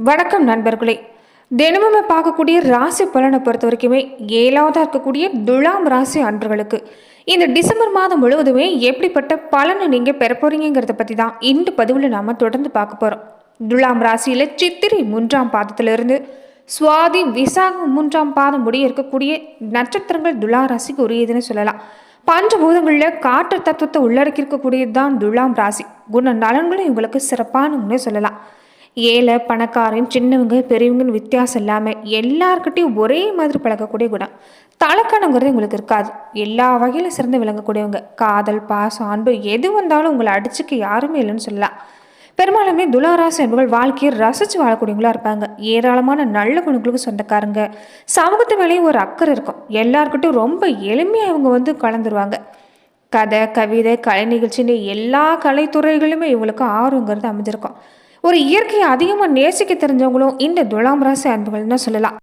வணக்கம் நண்பர்களே. தினமும் பார்க்கக்கூடிய ராசி பலனை பொறுத்த வரைக்குமே 7வதா இருக்கக்கூடிய துலாம் ராசி அன்பர்களுக்கு இந்த டிசம்பர் மாதம் முழுவதுமே எப்படிப்பட்ட பலனை நீங்கள் பெற போறீங்கிறத பற்றி தான் இந்த பதிவில் நாம் தொடர்ந்து பார்க்க போகிறோம். துலாம் ராசியில் சித்திரை 3ஆம் பாதத்திலிருந்து சுவாதி விசாகம் 3ஆம் பாதம் முடிய இருக்கக்கூடிய நட்சத்திரங்கள் துலா ராசிக்கு உரியதுன்னு சொல்லலாம். பஞ்சபூதங்களில் காற்று தத்துவத்தை உள்ளடக்கி இருக்கக்கூடியது தான் துலாம் ராசி. குண நலன்களும் இவங்களுக்கு சிறப்பானவங்கன்னே சொல்லலாம். ஏழை பணக்காரன் சின்னவங்க பெரியவங்கன்னு வித்தியாசம் இல்லாமல் எல்லாருக்கிட்டையும் ஒரே மாதிரி பழகக்கூடிய குணம். தலக்கணங்கிறது உங்களுக்கு இருக்காது. எல்லா வகையிலும் சிறந்து விளங்கக்கூடியவங்க. காதல் பாசம் அன்பு எது வந்தாலும் உங்களை அடிச்சுக்க யாருமே இல்லைன்னு சொல்லலாம். பெரும்பாலுமே துளாராசி அன்புகள் வாழ்க்கையை ரசித்து வாழக்கூடியவங்களா இருப்பாங்க. ஏராளமான நல்ல குணங்களுக்கு சொந்தக்காரங்க. சமூகத்து மேலேயும் ஒரு அக்கறை இருக்கும். எல்லாருக்கிட்டையும் ரொம்ப எளிமையாக இவங்க கலந்துருவாங்க. கதை கவிதை கலை நிகழ்ச்சின்னு எல்லா கலைத்துறைகளுமே இவங்களுக்கு ஆர்வங்கிறது அமைஞ்சிருக்கும். ஒரு இயற்கையை அதிகமாக நேசிக்க தெரிஞ்சவங்களும் இந்த துலாம் ராசி அன்புகள்னு சொல்லலாம்.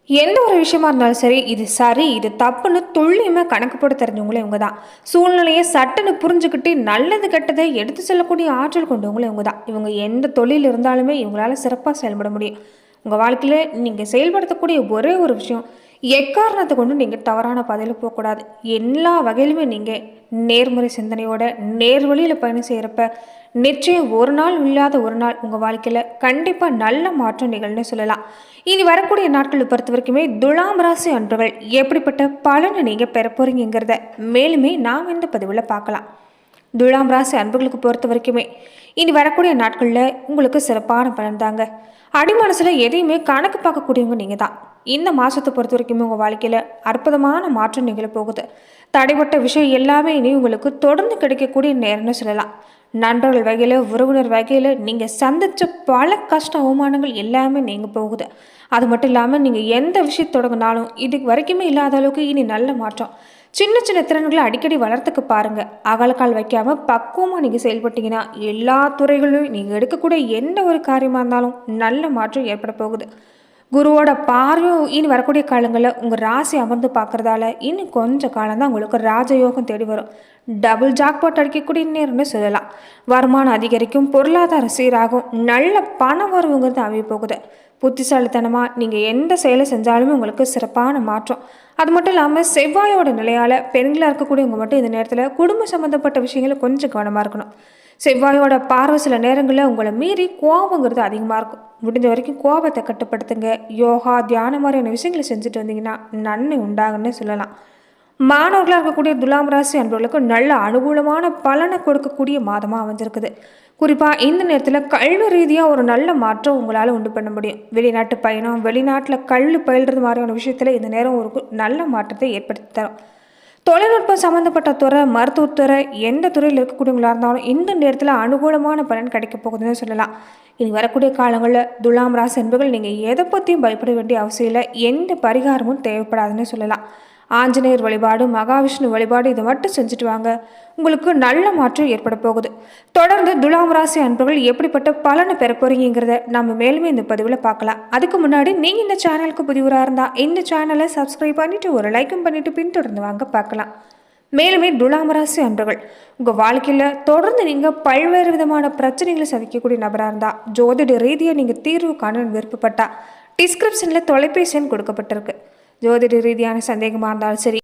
எந்த ஒரு விஷயமா இருந்தாலும் சரி, இது சரி இது தப்புன்னு துல்லியமாக கணக்கு போட்டு தெரிஞ்சவங்களும் இவங்க தான். சூழ்நிலையை சட்டுன்னு புரிஞ்சுக்கிட்டு நல்லது கெட்டதை எடுத்து செல்லக்கூடிய ஆற்றல் கொண்டவங்களும் இவங்க தான். இவங்க எந்த தொழில் இருந்தாலுமே இவங்களால சிறப்பாக செயல்பட முடியும். உங்கள் வாழ்க்கையில் நீங்கள் செயல்படுத்தக்கூடிய ஒரே ஒரு விஷயம், எக்காரணத்தை கொண்டு நீங்கள் தவறான பாதையில் போகக்கூடாது. எல்லா வகையிலுமே நீங்கள் நேர்முறை சிந்தனையோட நேர்வழியில் பயணம் செய்கிறப்ப நிச்சயம் ஒரு நாள் இல்லாத ஒரு நாள் உங்கள் வாழ்க்கையில் கண்டிப்பாக நல்ல மாற்றம் நிகழ்னு சொல்லலாம். இனி வரக்கூடிய நாட்களை பொறுத்த வரைக்குமே துலாம் ராசி அன்பர்கள் எப்படிப்பட்ட பலனை நீங்கள் பெற போகிறீங்கிறத மேலுமே நாம் இந்த பதிவில் பார்க்கலாம். துலாம் ராசி அன்பர்களுக்கு பொறுத்த வரைக்குமே இனி வரக்கூடிய நாட்களில் உங்களுக்கு சிறப்பான பலன் தாங்க. அடிமனசில் எதையுமே கணக்கு பார்க்கக்கூடியவங்க நீங்கள் தான். இந்த மாதத்தை பொறுத்த வரைக்குமே உங்கள் வாழ்க்கையில் அற்புதமான மாற்றம் நிகழ போகுது. தடைப்பட்ட விஷயம் எல்லாமே இனி உங்களுக்கு தொடர்ந்து கிடைக்கக்கூடிய நேரம்னு சொல்லலாம். நண்பர்கள் வகையில் உறவினர் வகையில் நீங்கள் சந்தித்த பல கஷ்ட அவமானங்கள் எல்லாமே நீங்கள் போகுது. அது மட்டும் இல்லாமல் நீங்கள் எந்த விஷயம் தொடங்கினாலும் இது வரைக்குமே இல்லாத அளவுக்கு இனி நல்ல மாற்றம். சின்ன சின்ன திறன்களை அடிக்கடி வளர்த்துக்க பாருங்கள். அகலக்கால் வைக்காமல் பக்குவமாக நீங்கள் செயல்பட்டீங்கன்னா எல்லா துறைகளிலும் நீங்கள் எடுக்கக்கூடிய எந்த ஒரு காரியமாக இருந்தாலும் நல்ல மாற்றம் ஏற்பட போகுது. குருவோட பார்வையும் இனி வரக்கூடிய காலங்களில் உங்கள் ராசி அமர்ந்து பார்க்குறதால இன்னும் கொஞ்சம் காலம்தான் உங்களுக்கு ராஜயோகம் தேடி வரும். டபுள் ஜாக்பாட் அடிக்கக்கூடிய நேரம்னு சொல்லலாம். வருமானம் அதிகரிக்கும், பொருளாதார சீராகும், நல்ல பண வரவுங்கிறது அமைய போகுது. புத்திசாலித்தனமாக நீங்கள் எந்த செயலை செஞ்சாலுமே உங்களுக்கு சிறப்பான மாற்றம். அது மட்டும் இல்லாமல் செவ்வாயோட நிலையால் பெண்களாக இருக்கக்கூடியவங்க மட்டும் இந்த நேரத்தில் குடும்ப சம்மந்தப்பட்ட விஷயங்களை கொஞ்சம் கவனமாக இருக்கணும். செவ்வாயோட பார்வை சில நேரங்களில் உங்களை மீறி கோபங்கிறது அதிகமாக இருக்கும். முடிஞ்ச வரைக்கும் கோபத்தை கட்டுப்படுத்துங்க. யோகா தியானம் மாதிரியான விஷயங்களை செஞ்சுட்டு வந்தீங்கன்னா நன்மை உண்டாகுன்னு சொல்லலாம். மாணவர்களாக இருக்கக்கூடிய துலாம் ராசி அன்பர்களுக்கு நல்ல அனுகூலமான பலனை கொடுக்கக்கூடிய மாதமாக அமைஞ்சிருக்குது. குறிப்பாக இந்த நேரத்தில் கல்வி ரீதியாக ஒரு நல்ல மாற்றம் உங்களால் உண்டு பண்ண முடியும். வெளிநாட்டு பயணம், வெளிநாட்டில் கல்வி பயில்றது மாதிரியான விஷயத்தில் இந்த நேரம் ஒரு நல்ல மாற்றத்தை ஏற்படுத்தி தரும். தொழில்நுட்பம் சம்மந்தப்பட்ட துறை, மருத்துவத்துறை, எந்த துறையில் இருக்கக்கூடியவங்களாக இருந்தாலும் இந்த நேரத்தில் அனுகூலமான பலன் கிடைக்க போகுதுன்னு சொல்லலாம். இனி வரக்கூடிய காலங்களில் துலாம் ராசி அன்பர்கள் நீங்கள் எதை பற்றியும் பயப்பட வேண்டிய அவசியம் இல்லை. எந்த பரிகாரமும் தேவைப்படாதுன்னு சொல்லலாம். ஆஞ்சநேயர் வழிபாடு, மகாவிஷ்ணு வழிபாடு இதை மட்டும் செஞ்சுட்டு வாங்க. உங்களுக்கு நல்ல மாற்றம் ஏற்பட போகுது. தொடர்ந்து துலாம் ராசி அன்பர்கள் எப்படிப்பட்ட பலனை பெற போறீங்கிறத நம்ம மேலுமே இந்த பதிவில் பார்க்கலாம். அதுக்கு முன்னாடி நீங்கள் இந்த சேனலுக்கு புதிவராக இருந்தால் இந்த சேனலை சப்ஸ்கிரைப் பண்ணிவிட்டு ஒரு லைக்கும் பண்ணிவிட்டு பின்தொடர்ந்து வாங்க பார்க்கலாம். மேலுமே துலாம் ராசி அன்பர்கள் உங்கள் வாழ்க்கையில் தொடர்ந்து நீங்கள் பல்வேறு விதமான பிரச்சனைகளை சந்திக்கக்கூடிய நபராக இருந்தால், ஜோதிட ரீதியாக நீங்கள் தீர்வு காண விருப்பப்பட்டால் டிஸ்கிரிப்ஷனில் தொலைபேசி எண் கொடுக்கப்பட்டிருக்கு. ஜோதிட ரீதியான சந்தேகமாக இருந்தாலும் சரி,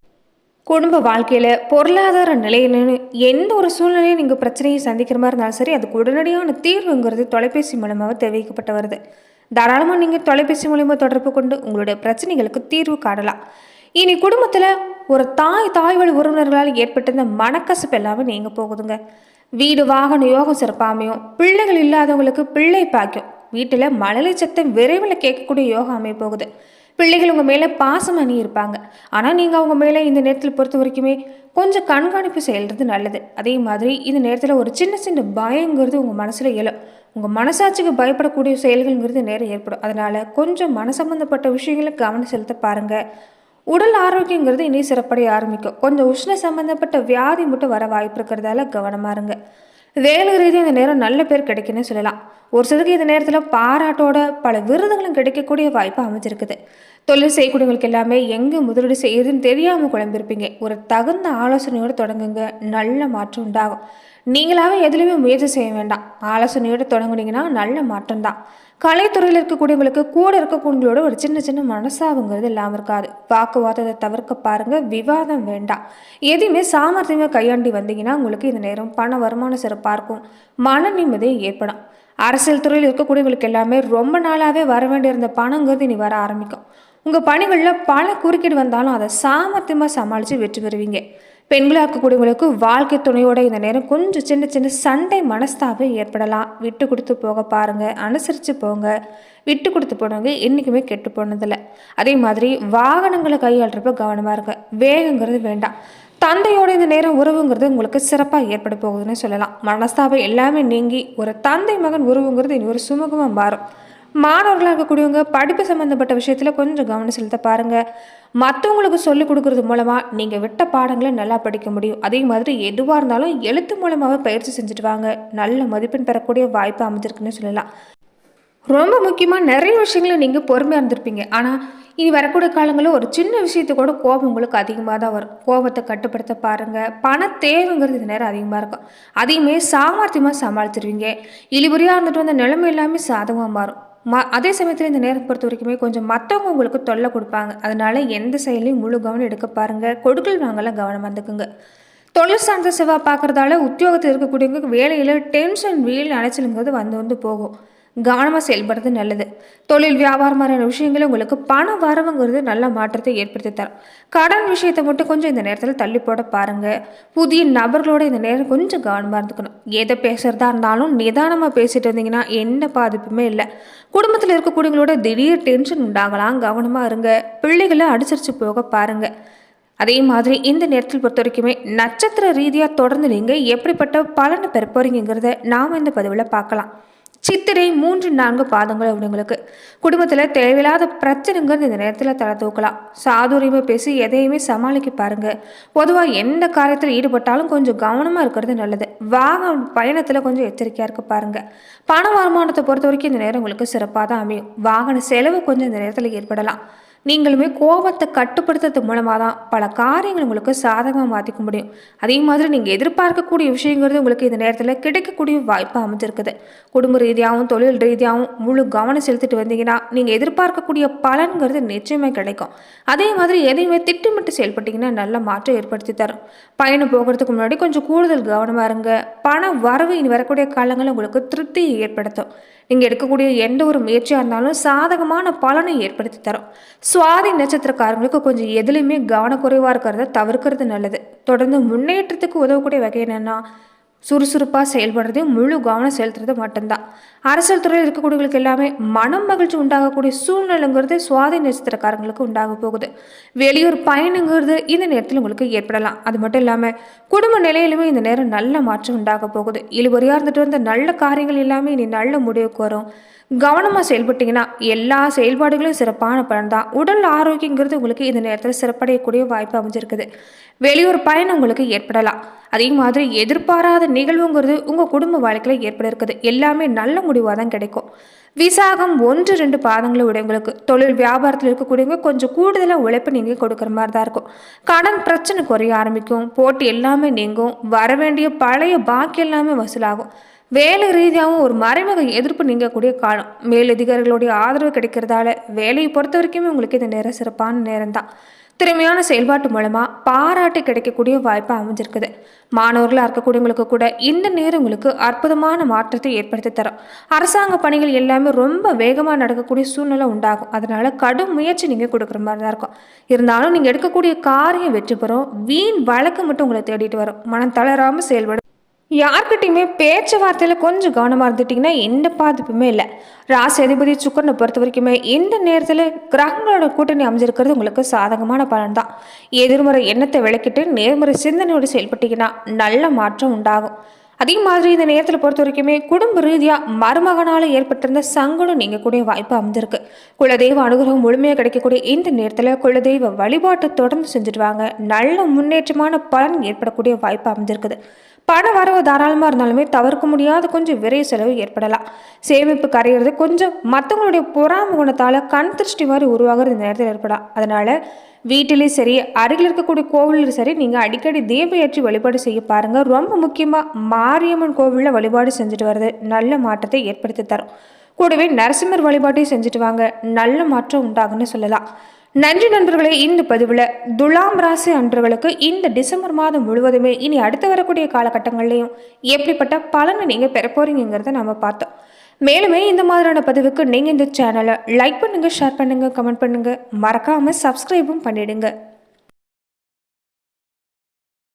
குடும்ப வாழ்க்கையில் பொருளாதார நிலையிலன்னு எந்த ஒரு சூழ்நிலையும் நீங்கள் பிரச்சனையை சந்திக்கிற மாதிரி இருந்தாலும் சரி, அதுக்கு உடனடியான தீர்வுங்கிறது தொலைபேசி மூலமாக தெரிவிக்கப்பட்டு வருது. தாராளமாக நீங்கள் தொலைபேசி மூலமாக தொடர்பு கொண்டு உங்களுடைய பிரச்சனைகளுக்கு தீர்வு காணலாம். இனி குடும்பத்தில் ஒரு தாய் வழி உறவினர்களால் ஏற்பட்டிருந்த மனக்கசப்பு எல்லாமே நீங்கள் போகுதுங்க. வீடு வாகன யோகம் சிறப்பாமையும், பிள்ளைகள் இல்லாதவங்களுக்கு பிள்ளை பாக்கியம், வீட்டில் மழலை சத்தம் விரைவில் கேட்கக்கூடிய யோகம் அமைய போகுது. பிள்ளைகள் உங்கள் மேலே பாசம் அணி இருப்பாங்க. ஆனால் நீங்கள் அவங்க மேலே இந்த நேரத்தில் பொறுத்த வரைக்குமே கொஞ்சம் கண்காணிப்பு செய்கிறது நல்லது. அதே மாதிரி இந்த நேரத்தில் ஒரு சின்ன சின்ன பயங்கிறது உங்கள் மனசில் எழும். உங்கள் மனசாட்சிக்கு பயப்படக்கூடிய செயல்கள்ங்கிறது நேரம் ஏற்படும். அதனால் கொஞ்சம் மன சம்பந்தப்பட்ட விஷயங்களை கவனம் செலுத்த பாருங்கள். உடல் ஆரோக்கியங்கிறது இனி சிறப்படைய ஆரம்பிக்கும். கொஞ்சம் உஷ்ண சம்பந்தப்பட்ட வியாதி மட்டும் வர வாய்ப்பு இருக்கிறதால கவனமாக இருங்க. வேலை ரீதியாக இந்த நேரம் நல்ல பேர் கிடைக்குன்னு சொல்லலாம். ஒரு சிலருக்கு இந்த நேரத்தில் பாராட்டோட பல விருதுகளும் கிடைக்கக்கூடிய வாய்ப்பு அமைஞ்சிருக்குது. தொழில் செய்யக்கூடியவங்களுக்கு எல்லாமே எங்கே முதலீடு செய்யுதுன்னு தெரியாமல் குழம்பிருப்பீங்க. ஒரு தகுந்த ஆலோசனையோடு தொடங்குங்க, நல்ல மாற்றம் உண்டாகும். நீங்களாவே எதுலையுமே முயற்சி செய்ய வேண்டாம். ஆலோசனையோடு தொடங்குனீங்கன்னா நல்ல மாற்றம் தான். கலைத்துறையில் இருக்கக்கூடியவங்களுக்கு கூட இருக்கக்கூடியவங்களோட ஒரு சின்ன சின்ன மனசாபங்கிறது இல்லாமல் இருக்காது. வாக்குவாதத்தை தவிர்க்க பாருங்க, விவாதம் வேண்டாம். எதையுமே சாமர்த்தியமாக கையாண்டி வந்தீங்கன்னா உங்களுக்கு இந்த நேரம் பண வருமானம் சிறப்பாக இருக்கும், மன நிம்மதியும் ஏற்படும். அரசியல் துறையில் இருக்கக்கூடியவங்களுக்கு எல்லாமே ரொம்ப நாளாகவே வர வேண்டியிருந்த பணங்கிறது இனி வர ஆரம்பிக்கும். உங்கள் பணிகளில் பல குறுக்கீடு வந்தாலும் அதை சாமர்த்தியமாக சமாளித்து வெற்றி பெறுவீங்க. பெண்களாக இருக்கக்கூடியவங்களுக்கு வாழ்க்கை துணையோட இந்த நேரம் கொஞ்சம் சின்ன சின்ன சண்டை மனஸ்தாபம் ஏற்படலாம். விட்டு கொடுத்து போக பாருங்க, அனுசரித்து போங்க. விட்டு கொடுத்து போனவங்க என்றைக்குமே கெட்டு போனதில்லை. அதே மாதிரி வாகனங்களை கையாளுறப்ப கவனமாக இருங்க, வேகங்கிறது வேண்டாம். தந்தையோட இந்த நேரம் உறவுங்கிறது உங்களுக்கு சிறப்பாக ஏற்பட போகுதுன்னு சொல்லலாம். மனஸ்தாபம் எல்லாமே நீங்கி ஒரு தந்தை மகன் உறவுங்கிறது இனி ஒரு சுமூகமாக மாறும். மாணவர்களாக இருக்கக்கூடியவங்க படிப்பு சம்மந்தப்பட்ட விஷயத்தில் கொஞ்சம் கவனம் செலுத்த பாருங்கள். மற்றவங்களுக்கு சொல்லிக் கொடுக்கறது மூலமாக நீங்கள் விட்ட பாடங்களை நல்லா படிக்க முடியும். அதே மாதிரி எதுவாக இருந்தாலும் எழுத்து மூலமாகவே பயிற்சி செஞ்சுட்டு வாங்க, நல்ல மதிப்பெண் பெறக்கூடிய வாய்ப்பு அமைஞ்சிருக்குன்னு சொல்லலாம். ரொம்ப முக்கியமாக நிறைய விஷயங்களை நீங்கள் பொறுமையாக இருந்திருப்பீங்க. ஆனால் இனி வரக்கூடிய காலங்களில் ஒரு சின்ன விஷயத்து கூட கோபம் உங்களுக்கு அதிகமாக தான் வரும். கோபத்தை கட்டுப்படுத்த பாருங்கள். பண தேவைங்கிறது இந்த நேரம் அதிகமாக இருக்கும். அதையுமே சாமர்த்தியமாக சமாளிச்சிருவீங்க. இழிவுறியாக இருந்துட்டு வந்த நிலைமை எல்லாமே சாதகமாக மாறும். அதே சமயத்தில் இந்த நேரத்தை பொறுத்த வரைக்குமே கொஞ்சம் மற்றவங்க உங்களுக்கு தொல்லை கொடுப்பாங்க. அதனால எந்த செயலையும் முழு கவனம் எடுக்க பாருங்கள். கொடுக்கல் வாங்கலாம் கவனம் வந்துக்குங்க. தொழில் சார்ந்த செவ்வாய் பார்க்குறதால உத்தியோகத்தில் இருக்கக்கூடியவங்க வேலையில் டென்ஷன் வீல் அலைச்சலுங்கிறது வந்து போகும். கவனமாக செயல்படுறது நல்லது. தொழில் வியாபாரம் மாதிரியான விஷயங்கள உங்களுக்கு பண வரவுங்கிறது நல்ல மாற்றத்தை ஏற்படுத்தி தரும். கடன் விஷயத்தை மட்டும் கொஞ்சம் இந்த நேரத்தில் தள்ளி போட பாருங்கள். புதிய நபர்களோட இந்த நேரம் கொஞ்சம் கவனமாக இருந்துக்கணும். எதை பேசுகிறதா இருந்தாலும் நிதானமாக பேசிட்டு இருந்தீங்கன்னா எந்த பாதிப்புமே இல்லை. குடும்பத்தில் இருக்கக்கூடியவங்களோட திடீர் டென்ஷன் உண்டாகலாம், கவனமாக இருங்க. பிள்ளைகளை அனுசரித்து போக பாருங்கள். அதே மாதிரி இந்த நேரத்தில் பொறுத்த வரைக்குமே நட்சத்திர ரீதியாக தொடர்ந்து நீங்கள் எப்படிப்பட்ட பலனை பெற போகிறீங்கிறத நாம் இந்த பதிவில் பார்க்கலாம். சித்திரை 3-4 பாதங்கள் அவங்களுக்கு குடும்பத்தில் தேவையில்லாத பிரச்சனைங்கிறது இந்த நேரத்தில் தலை தூக்கலாம். சாதுரியமாக பேசி எதையுமே சமாளிக்க பாருங்க. பொதுவாக எந்த காரியத்தில் ஈடுபட்டாலும் கொஞ்சம் கவனமாக இருக்கிறது நல்லது. வாகன பயணத்தில் கொஞ்சம் எச்சரிக்கையாக இருக்க பாருங்க. பண வருமானத்தை பொறுத்த வரைக்கும் இந்த நேரம் உங்களுக்கு சிறப்பாக தான் அமையும். வாகன செலவு கொஞ்சம் இந்த நேரத்தில் ஏற்படலாம். நீங்களுமே கோபத்தை கட்டுப்படுத்துறது மூலமாக தான் பல காரியங்கள் உங்களுக்கு சாதகமாக மாற்றிக்க முடியும். அதே மாதிரி நீங்கள் எதிர்பார்க்கக்கூடிய விஷயங்கிறது உங்களுக்கு இந்த நேரத்தில் கிடைக்கக்கூடிய வாய்ப்பு அமைஞ்சிருக்குது. குடும்ப ரீதியாகவும் தொழில் ரீதியாகவும் முழு கவனம் செலுத்திட்டு வந்தீங்கன்னா நீங்கள் எதிர்பார்க்கக்கூடிய பலன்கிறது நிச்சயமாக கிடைக்கும். அதே மாதிரி எதையுமே திட்டமிட்டு செயல்பட்டீங்கன்னா நல்ல மாற்றம் ஏற்படுத்தி தரும். பயணம் போகிறதுக்கு முன்னாடி கொஞ்சம் கூடுதல் கவனமாக இருங்க. பண வரவு இனி வரக்கூடிய காலங்களில் உங்களுக்கு திருப்தியை ஏற்படுத்தும். நீங்கள் எடுக்கக்கூடிய எந்த ஒரு முயற்சியாக இருந்தாலும் சாதகமான பலனை ஏற்படுத்தி தரும். சுவாதி நட்சத்திரக்காரங்களுக்கு கொஞ்சம் எதுலையுமே கவனக்குறைவாக இருக்கிறத தவிர்க்கிறது நல்லது. தொடர்ந்து முன்னேற்றத்துக்கு உதவக்கூடிய வகை என்னென்னா சுறுசுறுப்பாக செயல்படுறது, முழு கவனம் செலுத்துறது மட்டும்தான். அரசியல் துறையில் இருக்கக்கூடியவங்களுக்கு எல்லாமே மனம் மகிழ்ச்சி உண்டாகக்கூடிய சூழ்நிலைங்கிறது சுவாதி நட்சத்திரக்காரங்களுக்கு உண்டாக போகுது. வெளியூர் பயணங்கிறது இந்த நேரத்தில் உங்களுக்கு ஏற்படலாம். அது மட்டும் இல்லாமல் குடும்ப நிலையிலுமே இந்த நேரம் நல்ல மாற்றம் உண்டாக போகுது. இழுபறியாக இருந்துட்டு வந்த நல்ல காரியங்கள் எல்லாமே இனி நல்ல முடிவுக்கு வரும். கவனமாக செயல்பட்டீங்கன்னா எல்லா செயல்பாடுகளும் சிறப்பான பலன் தான். உடல் ஆரோக்கியங்கிறது உங்களுக்கு இந்த நேரத்தில் சிறப்படையக்கூடிய வாய்ப்பு அமைஞ்சிருக்குது. வெளியூர் பயணம் உங்களுக்கு ஏற்படலாம். அதே மாதிரி எதிர்பாராத நிகழ்வுங்கிறது உங்கள் குடும்ப வாழ்க்கையில் ஏற்பட இருக்குது. எல்லாமே நல்ல முடிவாக தான் கிடைக்கும். விசாகம் 1-2 பாதங்களை உடையவங்களுக்கு தொழில் வியாபாரத்தில் இருக்கக்கூடியவங்க கொஞ்சம் கூடுதலாக உழைப்பு நீங்கள் கொடுக்குற மாதிரி தான் இருக்கும். கடன் பிரச்சனை குறைய ஆரம்பிக்கும். போட்டி எல்லாமே நீங்கும். வர வேண்டிய பழைய பாக்கி எல்லாமே வசூலாகும். வேலை ரீதியாகவும் ஒரு மறைமுக எதிர்ப்பு நீங்கக்கூடிய காலம். மேலதிகாரிகளுடைய ஆதரவு கிடைக்கிறதால வேலையை பொறுத்த வரைக்குமே உங்களுக்கு இந்த நேரம் சிறப்பான நேரம் தான். திறமையான செயல்பாட்டு மூலமாக பாராட்டு கிடைக்கக்கூடிய வாய்ப்பு அமைஞ்சிருக்குது. மாணவர்களாக இருக்கக்கூடியவங்களுக்கு கூட இந்த நேரம் உங்களுக்கு அற்புதமான மாற்றத்தை ஏற்படுத்தி தரும். அரசாங்க பணிகள் எல்லாமே ரொம்ப வேகமாக நடக்கக்கூடிய சூழ்நிலை உண்டாகும். அதனால கடும் முயற்சி நீங்கள் கொடுக்குற மாதிரி தான் இருக்கும். இருந்தாலும் நீங்கள் எடுக்கக்கூடிய காரியம் வெற்றி பெறும். வீண் வழக்கு மட்டும் உங்களை தேடிட்டு வரும். மனம் தளராமல் செயல்படும். யார்கிட்டையுமே பேச்சுவார்த்தையில் கொஞ்சம் கவனமாக இருந்துட்டிங்கன்னா எந்த பாதிப்புமே இல்லை. ராசி அதிபதி சுக்கரனை பொறுத்த வரைக்குமே இந்த நேரத்தில் கிரகங்களோட கூட்டணி அமைஞ்சிருக்கிறது உங்களுக்கு சாதகமான பலன் தான். எதிர்மறை எண்ணத்தை விளக்கிட்டு நேர்மறை சிந்தனையோடு செயல்பட்டீங்கன்னா நல்ல மாற்றம் உண்டாகும். அதே மாதிரி இந்த நேரத்தில் பொறுத்த வரைக்குமே குடும்ப ரீதியாக மருமகனால் ஏற்பட்டிருந்த சங்கடம் நீங்கக்கூடிய வாய்ப்பு அமைஞ்சிருக்கு. குலதெய்வ அனுகிரகம் முழுமையாக கிடைக்கக்கூடிய இந்த நேரத்தில் குலதெய்வ வழிபாட்டை தொடர்ந்து செஞ்சுட்டு வாங்க. நல்ல முன்னேற்றமான பலன் ஏற்படக்கூடிய வாய்ப்பு அமைஞ்சிருக்குது. பண வரவு தாராளமாக இருந்தாலுமே தவிர்க்க முடியாத கொஞ்சம் விரைவு செலவு ஏற்படலாம். சேமிப்பு கரையிறது கொஞ்சம் மற்றவங்களுடைய பொறாமை குணத்தால் கண் திருஷ்டி மாதிரி உருவாகிறது இந்த நேரத்தில் ஏற்படலாம். அதனால் வீட்டிலையும் சரி, அருகில் இருக்கக்கூடிய கோவிலும் சரி, நீங்கள் அடிக்கடி தீபம் ஏற்றி வழிபாடு செய்ய பாருங்கள். ரொம்ப முக்கியமாக மாரியம்மன் கோவிலில் வழிபாடு செஞ்சுட்டு வர்றது நல்ல மாற்றத்தை ஏற்படுத்தி தரும். கூடவே நரசிம்மர் வழிபாட்டையும் செஞ்சுட்டு வாங்க, நல்ல மாற்றம் உண்டாகுன்னு சொல்லலாம். நன்றி நண்பர்களே. இந்த பதிவில் துலாம் ராசி அன்றர்களுக்கு இந்த டிசம்பர் மாதம் முழுவதுமே இனி அடுத்து வரக்கூடிய காலகட்டங்கள்லையும் எப்படிப்பட்ட பலனை நீங்கள் பெற போறீங்கிறத நம்ம பார்த்தோம். மேலுமே இந்த மாதிரியான பதிவுக்கு நீங்கள் இந்த சேனலை லைக் பண்ணுங்கள், ஷேர் பண்ணுங்கள், கமெண்ட் பண்ணுங்கள், மறக்காமல் சப்ஸ்கிரைபும் பண்ணிடுங்க.